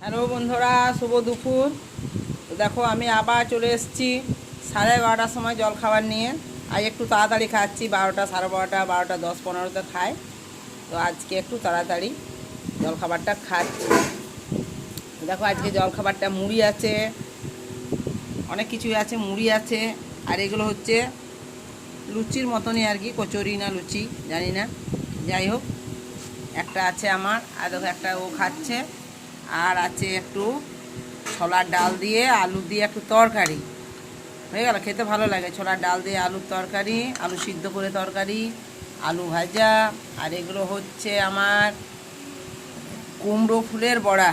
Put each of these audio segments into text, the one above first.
Hello বন্ধুরা, শুভ দুপুর। তো দেখো আমি আবার চলে এসেছি 12:30টার সময় জল খাবার নিয়ে। আজ একটু তাড়াতাড়ি খাচ্ছি, 12টা, 12:30, 12টা 10-15তে খাই। তো আজকে একটু তাড়াতাড়ি জল খাবারটা খাচ্ছি। দেখো আজকে জল খাবারটা মুড়ি আছে, অনেক কিছুই আছে, মুড়ি আছে, আর এগুলো হচ্ছে লুচির মতনই আর কি, কচুরি না লুচি জানি না, যাই হোক একটা আছে আমার, আর দেখো একটা ও খাচ্ছে। আর আছে একটু ছোলার ডাল দিয়ে আলু দিয়ে একটু তরকারি, হয়ে গেল। খেতে ভালো লাগে, ছোলার ডাল দিয়ে আলুর তরকারি, আলু সিদ্ধ করে তরকারি, আলু ভাজা। আর এগুলো হচ্ছে আমার কুমড়ো ফুলের বড়া,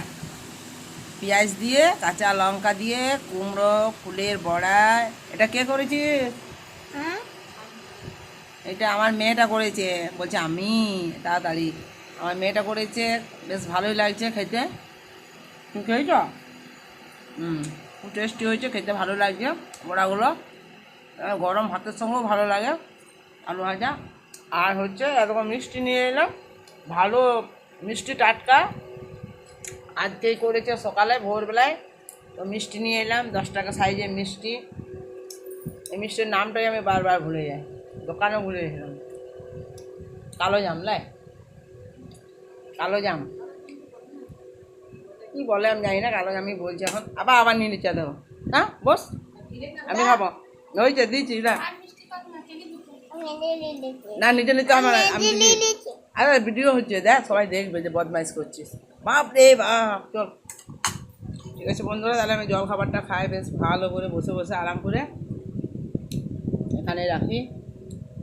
পেঁয়াজ দিয়ে কাঁচা লঙ্কা দিয়ে কুমড়ো ফুলের বড়া। এটা কে করেছি? এটা আমার মেয়েটা করেছে, বলছে আমি তাড়াতাড়ি। আমার মেয়েটা করেছে, বেশ ভালোই লাগছে খেতে। তুমি খেয়েছ? খুব টেস্টি হয়েছে, খেতে ভালো লাগছে বড়াগুলো। গরম ভাতের সঙ্গেও ভালো লাগে আলু ভাজা। আর হচ্ছে এরকম মিষ্টি নিয়ে এলাম, ভালো মিষ্টি, টাটকা, আজকেই করেছে সকালে ভোরবেলায়। তো মিষ্টি নিয়ে এলাম, 10 টাকা সাইজের মিষ্টি। এই মিষ্টির নামটাই আমি বারবার ভুলে যাই, দোকানেও ভুলে গেছিলাম। কালো জাম, লাই কালো জাম কি বলে আমি জানি না, কালো জামই বলছি এখন। আবার আবার নিয়ে নিচ্ছে, দেখো। হ্যাঁ বস, আমি খাবো। হয়েছে, দিচ্ছি না, না নিচে নিতে আমার, আমি আরে ভিডিও হচ্ছে, দেখ সবাই দেখবে যে বদমাইশ করছিস। বাপ রে বাপ, চল। ঠিক আছে বন্ধুরা, তাহলে আমি জল খাবারটা খাই বেশ ভালো করে, বসে বসে আরাম করে, এখানে রাখি।